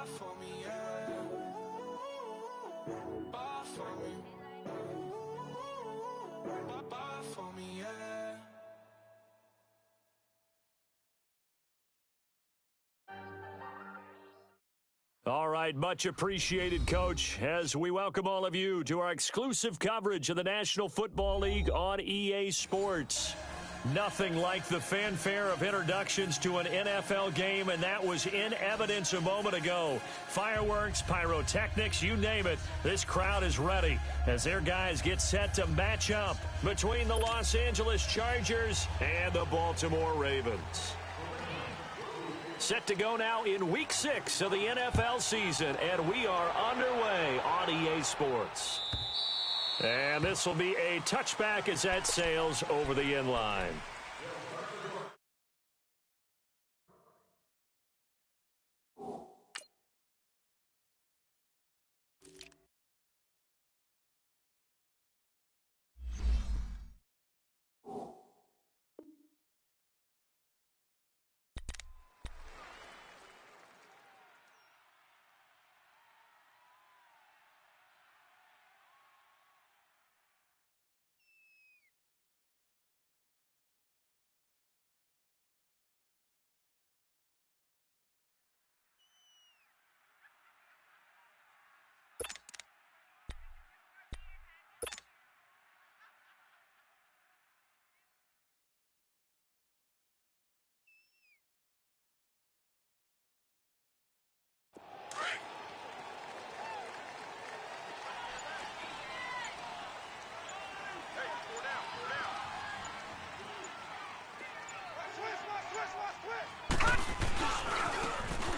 for me, yeah. Bye for me. Bye for me, yeah. All right, much appreciated, Coach, as we welcome all of you to our exclusive coverage of the National Football League on EA Sports. Nothing like the fanfare of introductions to an NFL game, and that was in evidence a moment ago. Fireworks, pyrotechnics, you name it, this crowd is ready as their guys get set to match up between the Los Angeles Chargers and the Baltimore Ravens. Set to go now in Week 6 of the NFL season, and we are underway on EA Sports. And this will be a touchback as that sails over the end line.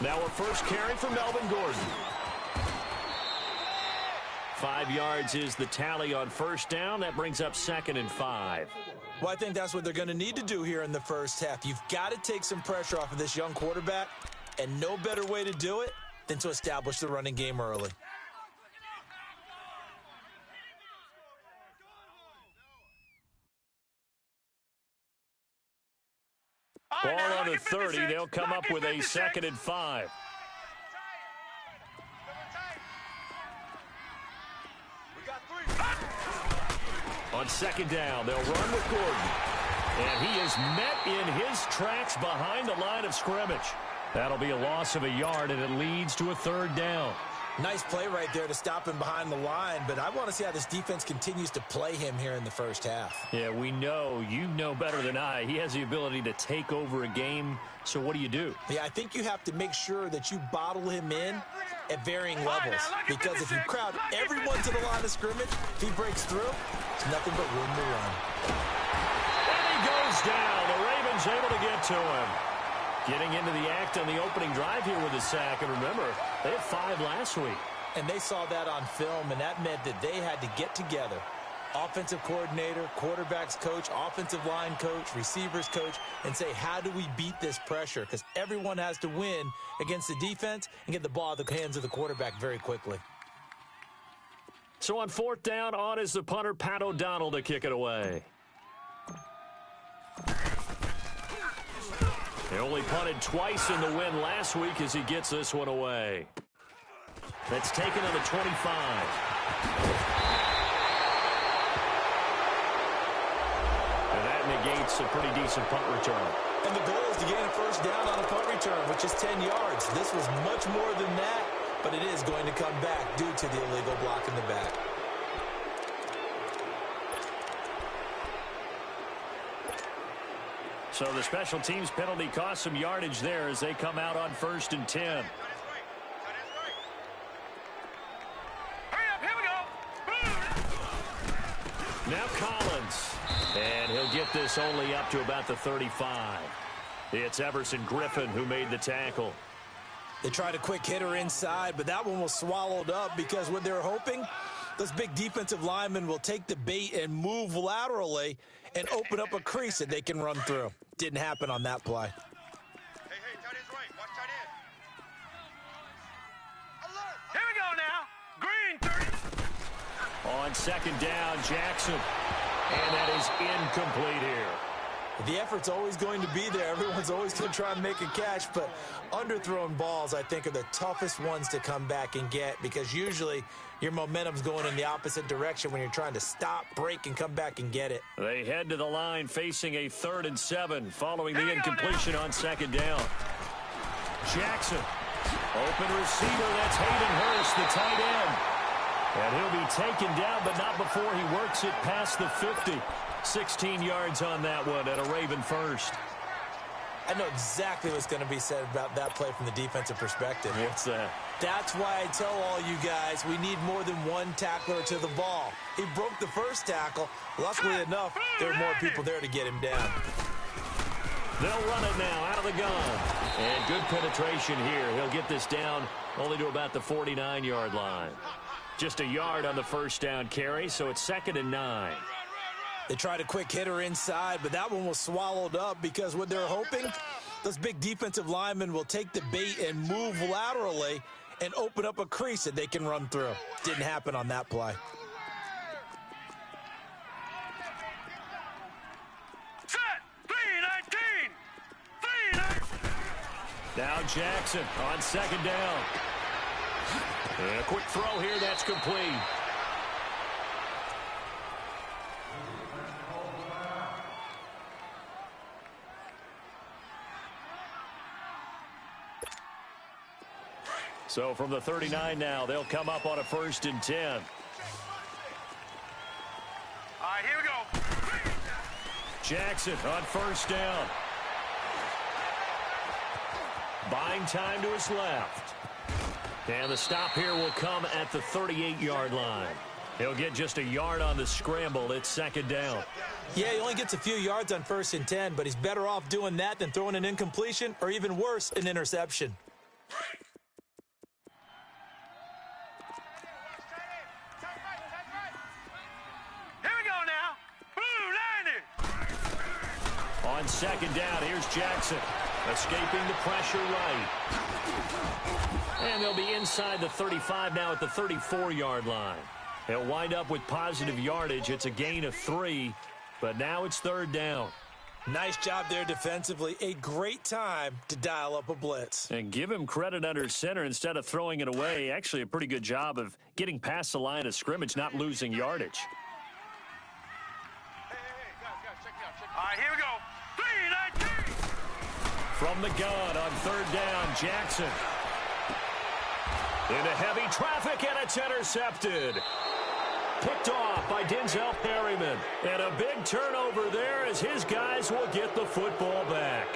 Now a first carry for Melvin Gordon. 5 yards is the tally on first down. That brings up 2nd and 5. Well, I think that's what they're going to need to do here in the first half. You've got to take some pressure off of this young quarterback, and no better way to do it than to establish the running game early. Ball on the 30. They'll come up with a 2nd and 5. On 2nd down, they'll run with Gordon. And he is met in his tracks behind the line of scrimmage. That'll be a loss of a yard, and it leads to a 3rd down. Nice play right there to stop him behind the line, but I want to see how this defense continues to play him here in the first half. Yeah, we know, you know better than I, he has the ability to take over a game, so what do you do? Yeah, I think you have to make sure that you bottle him in at varying levels, because if you crowd everyone to the line of scrimmage, if he breaks through, it's nothing but room to run. And he goes down. The Ravens able to get to him. Getting into the act on the opening drive here with a sack. And remember, they had 5 last week. And they saw that on film, and that meant that they had to get together. Offensive coordinator, quarterbacks coach, offensive line coach, receivers coach, and say, how do we beat this pressure? Because everyone has to win against the defense and get the ball out of the hands of the quarterback very quickly. So on 4th down, on is the punter, Pat O'Donnell, to kick it away. He only punted twice in the win last week as he gets this one away. That's taken on the 25. And that negates a pretty decent punt return. And the goal is to gain a first down on a punt return, which is 10 yards. This was much more than that, but it is going to come back due to the illegal block in the back. So the special teams penalty cost some yardage there as they come out on 1st and 10. Hurry up, here we go. Now Collins. And he'll get this only up to about the 35. It's Everson Griffin who made the tackle. They tried a quick hitter inside, but that one was swallowed up because what they're hoping, those big defensive linemen will take the bait and move laterally and open up a crease that they can run through. Didn't happen on that play. Hey, tight end's right. Watch tight end. Alert. Here we go now. Green, 30. On 2nd down, Jackson. And that is incomplete here. The effort's always going to be there. Everyone's always going to try and make a catch, but underthrown balls, I think, are the toughest ones to come back and get because usually your momentum's going in the opposite direction when you're trying to stop, break, and come back and get it. They head to the line facing a 3rd and 7 following the incompletion on 2nd down. Jackson, open receiver, that's Hayden Hurst, the tight end. And he'll be taken down, but not before he works it past the 50. 16 yards on that one and a Raven first. I know exactly what's going to be said about that play from the defensive perspective. What's that? That's why I tell all you guys we need more than one tackler to the ball. He broke the first tackle. Luckily enough, there were more people there to get him down. They'll run it now out of the gun. And good penetration here. He'll get this down only to about the 49-yard line. Just a yard on the first down carry, so it's 2nd and 9. They tried a quick hitter inside, but that one was swallowed up because what they're hoping, those big defensive linemen will take the bait and move laterally and open up a crease that they can run through. Didn't happen on that play. Set! 3-19! 3-19! Now Jackson on 2nd down. And a quick throw here, that's complete. So from the 39 now, they'll come up on a 1st and 10. All right, here we go. Jackson on 1st down. Buying time to his left. And the stop here will come at the 38-yard line. He'll get just a yard on the scramble. It's 2nd down. Yeah, he only gets a few yards on 1st and 10, but he's better off doing that than throwing an incompletion or even worse, an interception. On 2nd down, here's Jackson, escaping the pressure right. And they'll be inside the 35 now at the 34-yard line. He'll wind up with positive yardage. It's a gain of 3, but now it's 3rd down. Nice job there defensively. A great time to dial up a blitz. And give him credit under center instead of throwing it away. Actually, a pretty good job of getting past the line of scrimmage, not losing yardage. All right, here we go. 3-19. From the gun on 3rd down, Jackson. Into heavy traffic, and it's intercepted. Picked off by Denzel Perryman. And a big turnover there as his guys will get the football back.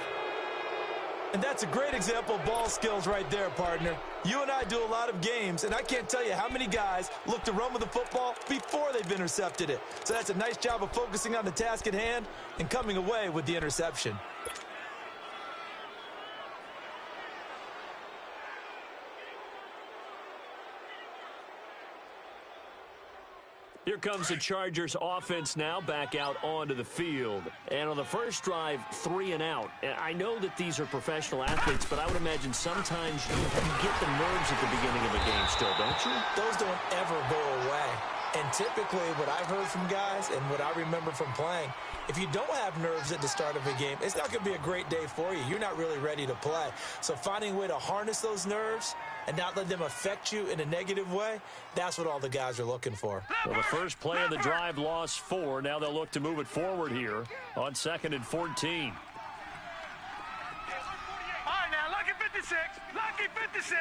And that's a great example of ball skills right there, partner. You and I do a lot of games, and I can't tell you how many guys look to run with the football before they've intercepted it. So that's a nice job of focusing on the task at hand and coming away with the interception. Here comes the Chargers offense now back out onto the field. And on the first drive, 3 and out. And I know that these are professional athletes, but I would imagine sometimes you get the nerves at the beginning of a game still, don't you? Those don't ever go away. And typically what I've heard from guys and what I remember from playing, if you don't have nerves at the start of a game, it's not going to be a great day for you. You're not really ready to play. So finding a way to harness those nerves and not let them affect you in a negative way, that's what all the guys are looking for. Well, the first play of the drive lost 4. Now they'll look to move it forward here on 2nd and 14. All right, now, lucky 56. Lucky 56.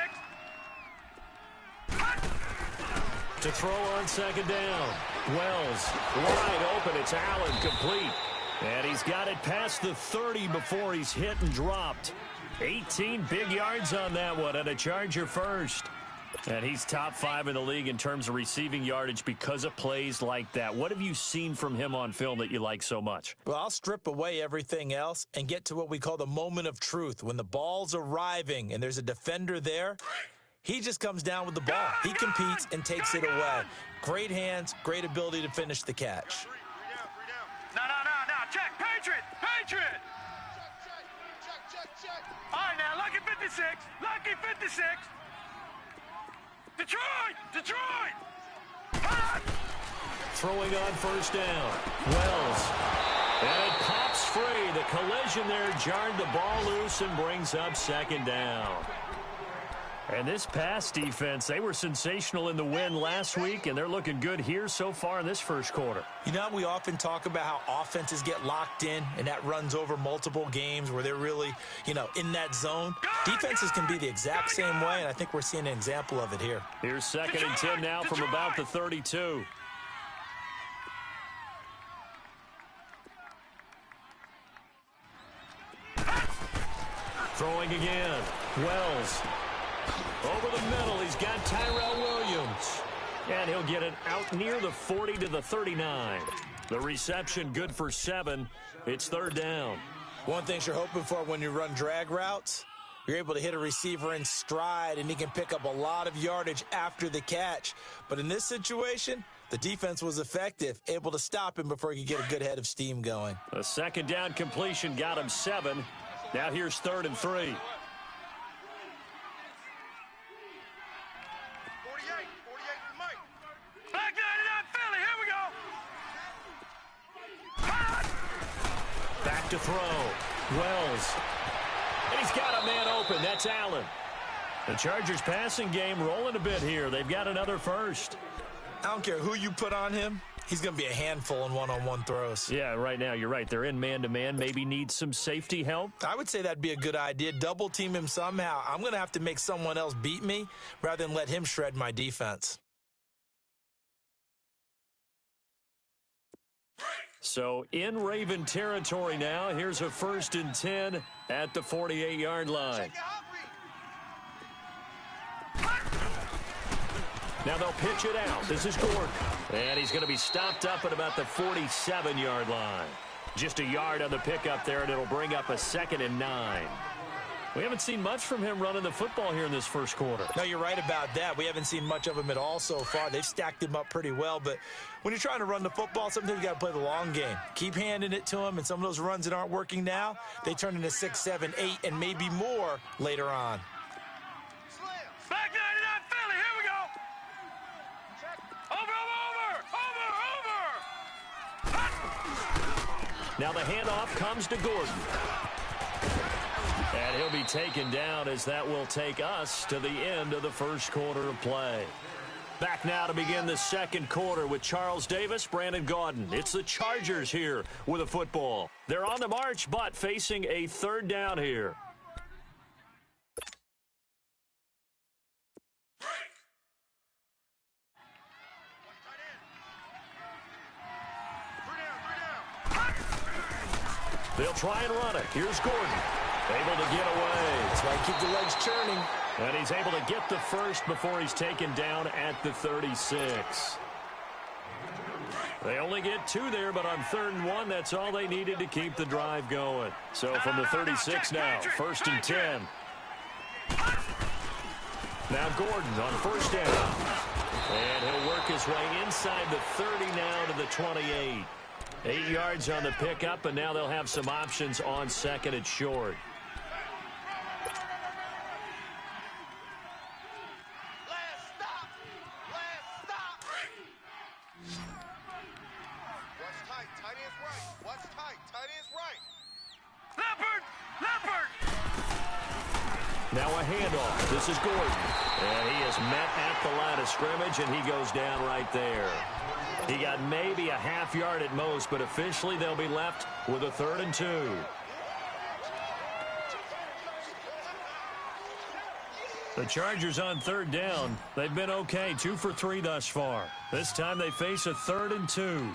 To throw on 2nd down. Wells wide open. It's Allen complete. And he's got it past the 30 before he's hit and dropped. 18 big yards on that one and a Charger first. And he's top 5 in the league in terms of receiving yardage because of plays like that. What have you seen from him on film that you like so much? Well, I'll strip away everything else and get to what we call the moment of truth. When the ball's arriving and there's a defender there, he just comes down with the ball. He competes and takes it away. Great hands, great ability to finish the catch. No. Check. Patriot. All right, now, lucky 56. Lucky 56. Detroit. Throwing on 1st down. Wells. And it pops free. The collision there jarred the ball loose and brings up second down. And this pass defense, they were sensational in the win last week, and they're looking good here so far in this first quarter. You know, we often talk about how offenses get locked in, and that runs over multiple games where they're really, in that zone. Defenses can be the exact same way, and I think we're seeing an example of it here. Here's 2nd and 10 now from about the 32. Throwing again. Wells. Over the middle, he's got Tyrell Williams. And he'll get it out near the 40 to the 39. The reception good for 7. It's 3rd down. One thing you're hoping for when you run drag routes, you're able to hit a receiver in stride, and he can pick up a lot of yardage after the catch. But in this situation, the defense was effective, able to stop him before he could get a good head of steam going. A 2nd down completion got him 7. Now here's 3rd and 3. 48 for Mike. Back 99 Philly, here we go. Back to throw. Wells. And he's got a man open. That's Allen. The Chargers passing game rolling a bit here. They've got another first. I don't care who you put on him. He's going to be a handful in one-on-one throws. Yeah, right now, you're right. They're in man-to-man. Maybe need some safety help. I would say that'd be a good idea. Double team him somehow. I'm going to have to make someone else beat me rather than let him shred my defense. So in Raven territory now. Here's a 1st and 10 at the 48-yard line. Now they'll pitch it out. This is Gordon. And he's going to be stopped up at about the 47-yard line. Just a yard on the pickup there, and it'll bring up a 2nd and 9. We haven't seen much from him running the football here in this first quarter. No, you're right about that. We haven't seen much of him at all so far. They've stacked him up pretty well, but when you're trying to run the football, sometimes you got to play the long game. Keep handing it to him, and some of those runs that aren't working now, they turn into 6, 7, 8, and maybe more later on. Back 99 Philly, here we go. Over. Now the handoff comes to Gordon. And he'll be taken down as that will take us to the end of the first quarter of play. Back now to begin the second quarter with Charles Davis, Brandon Gaudin. It's the Chargers here with a football. They're on the march, but facing a 3rd down here. They'll try and run it. Here's Gordon. Able to get away. That's why you keep the legs churning. And he's able to get the first before he's taken down at the 36. They only get 2 there, but on 3rd and 1, that's all they needed to keep the drive going. So from the 36 now, 1st and 10. Now Gordon on 1st down. And he'll work his way inside the 30 now to the 28. 8 yards on the pickup, and now they'll have some options on 2nd and short. Last stop. What's tight? Tight end's right. Leopard. Now a handoff. This is Gordon. And he is met at the line of scrimmage, and he goes down right there. He got maybe a half yard at most, but officially they'll be left with a 3rd and 2. The Chargers on 3rd down. They've been okay, 2 for 3 thus far. This time they face a 3rd and 2.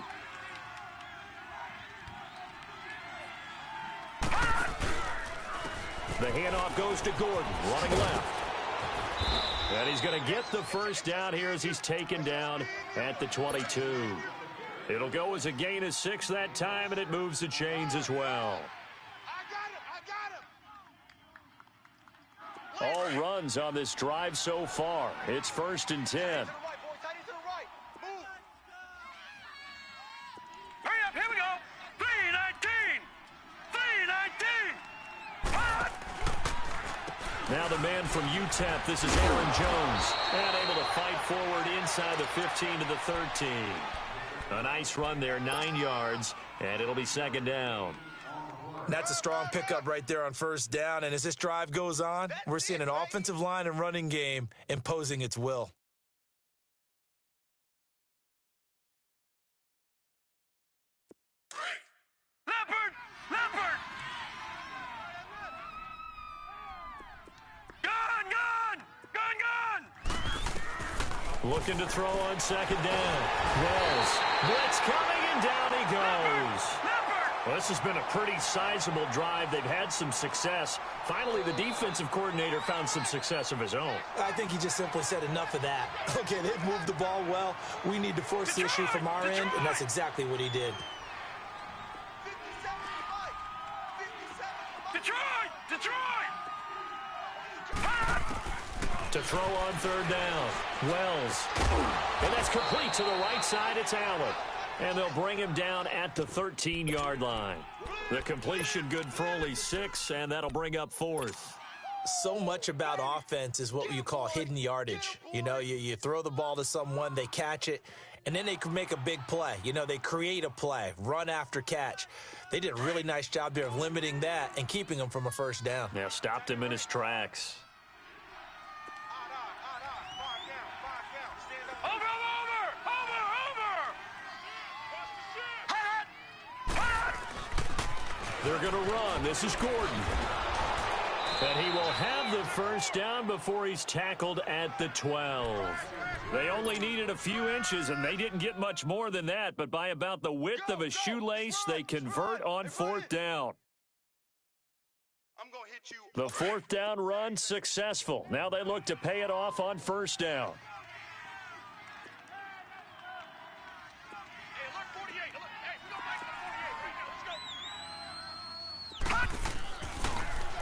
The handoff goes to Gordon, running left. And he's going to get the first down here as he's taken down at the 22. It'll go as a gain of 6 that time, and it moves the chains as well. All runs on this drive so far. It's 1st and 10. Hurry up, here we go. 319. Now the man from UTEP, this is Aaron Jones. And able to fight forward inside the 15 to the 13. A nice run there, 9 yards, and it'll be 2nd down. That's a strong pickup right there on first down. And as this drive goes on, we're seeing an offensive line and running game imposing its will. Leopard! Gun! Looking to throw on second down. Wells. Blitz coming, and down he goes. Well, this has been a pretty sizable drive. They've had some success. Finally, the defensive coordinator found some success of his own. I think he just simply said enough of that. Okay, they've moved the ball well. We need to force the issue from our end, and that's exactly what he did. Detroit! To throw on third down. Wells. And that's complete to the right side. It's Allen. And they'll bring him down at the 13-yard line. The completion good for only 6, and that'll bring up fourth. So much about offense is what you call hidden yardage. You know, you throw the ball to someone, they catch it, and then they can make a big play. You know, they create a play, run after catch. They did a really nice job there of limiting that and keeping him from a first down. Now stopped him in his tracks. They're going to run. This is Gordon. And he will have the first down before he's tackled at the 12. They only needed a few inches, and they didn't get much more than that. But by about the width of a shoelace, they convert on fourth down. The fourth down run successful. Now they look to pay it off on first down.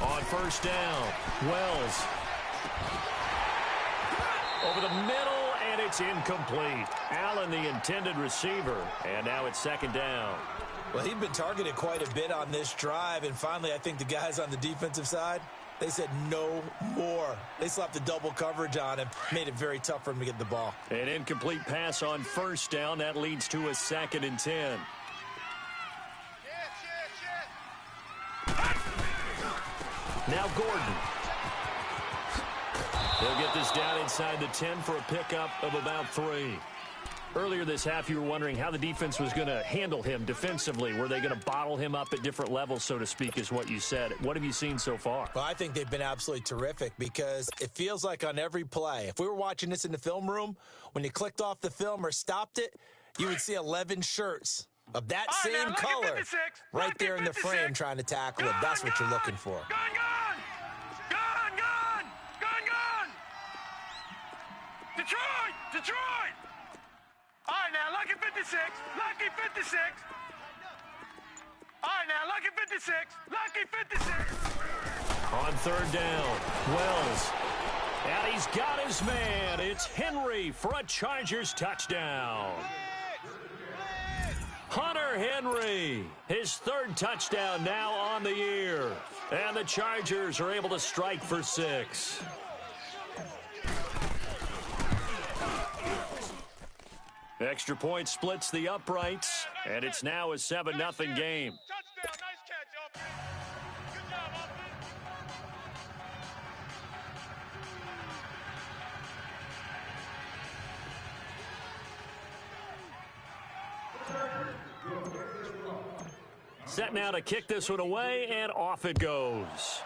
On first down, Wells. Over the middle, and it's incomplete. Allen, the intended receiver, and now it's second down. Well, he'd been targeted quite a bit on this drive, and finally I think the guys on the defensive side, they said no more. They slapped the double coverage on him, made it very tough for him to get the ball. An incomplete pass on first down. That leads to a 2nd and 10. Now Gordon. They'll get this down inside the 10 for a pickup of about 3. Earlier this half, you were wondering how the defense was going to handle him defensively. Were they going to bottle him up at different levels, so to speak, is what you said. What have you seen so far? Well, I think they've been absolutely terrific because it feels like on every play, if we were watching this in the film room, when you clicked off the film or stopped it, you would see 11 shirts of that same color right there in the frame trying to tackle him. That's what you're looking for. Gun! Detroit! All right, now, lucky 56. All right, now, lucky 56. On third down, Wells. And he's got his man. It's Henry for a Chargers touchdown. Hunter Henry, his 3rd touchdown now on the year. And the Chargers are able to strike for 6. Extra point splits the uprights, and it's now a 7-0 game. Touchdown, nice catch, offense. Good job, offense. Set now to kick this one away, and off it goes.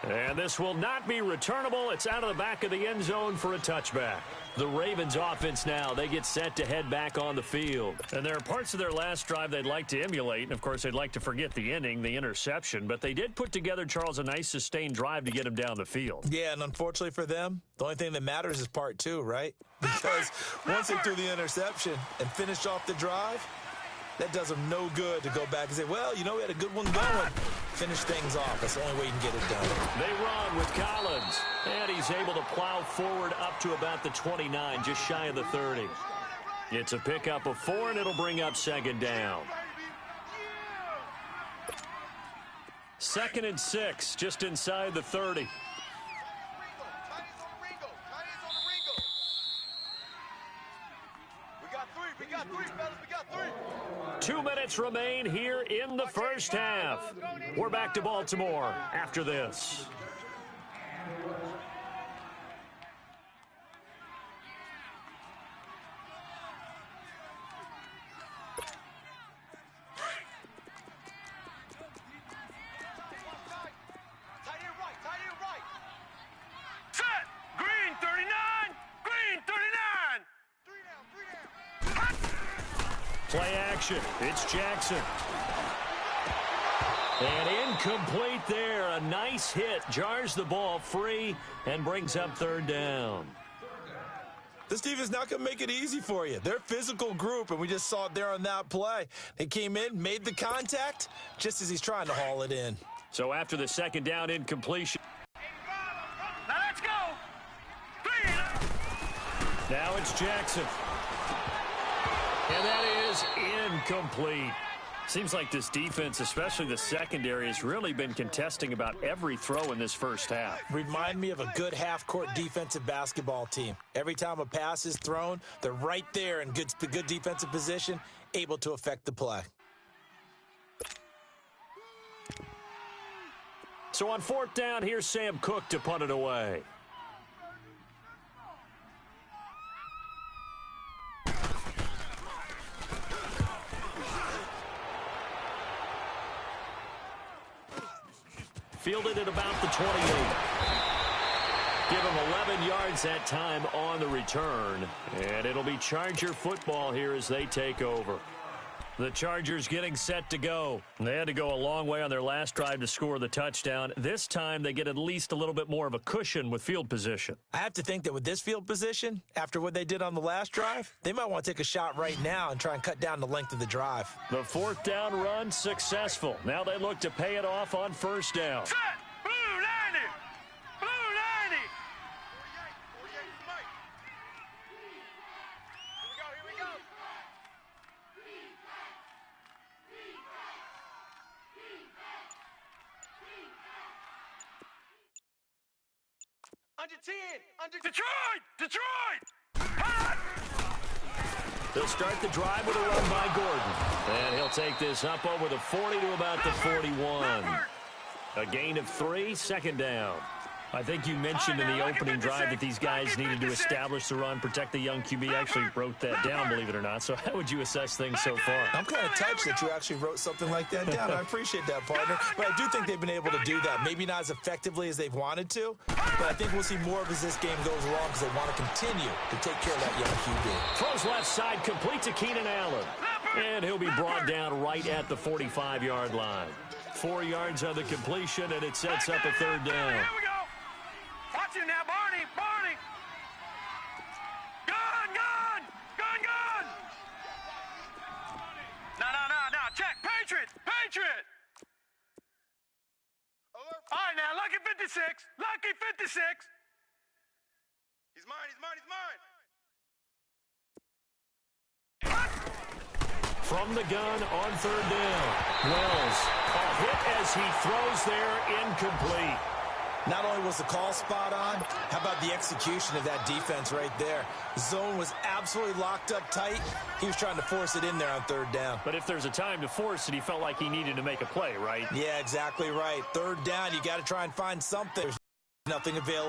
And this will not be returnable. It's out of the back of the end zone for a touchback. The Ravens offense now, they get set to head back on the field. And there are parts of their last drive they'd like to emulate. And, of course, they'd like to forget the inning, the interception. But they did put together, Charles, a nice sustained drive to get him down the field. Yeah, and unfortunately for them, the only thing that matters is part 2, right? Because once they threw the interception and finished off the drive, that does them no good to go back and say, well, you know, we had a good one going. Finish things off. That's the only way you can get it done. They run with Collins, and he's able to plow forward up to about the 29, just shy of the 30. It's a pickup of 4, and it'll bring up second down. 2nd and 6, just inside the 30. We got three, fellas. We got three. minutes remain here in the first half. We're back to Baltimore after this. Play action. It's Jackson. And incomplete there. A nice hit. Jars the ball free and brings up third down. This team is not going to make it easy for you. They're a physical group, and we just saw it there on that play. They came in, made the contact, just as he's trying to haul it in. So after the second down incompletion. Now let's go. Now it's Jackson. And that is incomplete. Seems like this defense, especially the secondary, has really been contesting about every throw in this first half. Remind me of a good half-court defensive basketball team. Every time a pass is thrown, they're right there in good defensive position, able to affect the play. So on fourth down, here's Sam Cook to punt it away. Fielded at about the 28. Give him 11 yards that time on the return. And it'll be Charger football here as they take over. The Chargers getting set to go. They had to go a long way on their last drive to score the touchdown. This time they get at least a little bit more of a cushion with field position. I have to think that with this field position, after what they did on the last drive, they might want to take a shot right now and try and cut down the length of the drive. The fourth down run successful. Now they look to pay it off on first down. Set. Blue 90. Blue 90. Here we go. Under 10. Under Detroit. Hot. They'll start the drive with a run by Gordon. And he'll take this up over the 40 to about the 41. A gain of 3, second down. I think you mentioned in the opening drive that these guys needed to establish the run, protect the young QB. I actually wrote that down, believe it or not. So how would you assess things so far? I'm kind of touched that you actually wrote something like that down. I appreciate that, partner. But I do think they've been able to do that. Maybe not as effectively as they've wanted to, but I think we'll see more of as this game goes along because they want to continue to take care of that young QB. Throws left side, complete to Keenan Allen. And he'll be brought down right at the 45-yard line. 4 yards on the completion, and it sets up a third down. Here we go. Watch him now, Barney. Barney. Gun. No. Check. Patriot. All right, now, Lucky 56. Lucky 56. He's mine. From the gun on third down. Wells, a hit as he throws there, incomplete. Not only was the call spot on, how about the execution of that defense right there? The zone was absolutely locked up tight. He was trying to force it in there on third down. But if there's a time to force it, he felt like he needed to make a play, right? Yeah, exactly right. Third down, you got to try and find something. There's nothing available.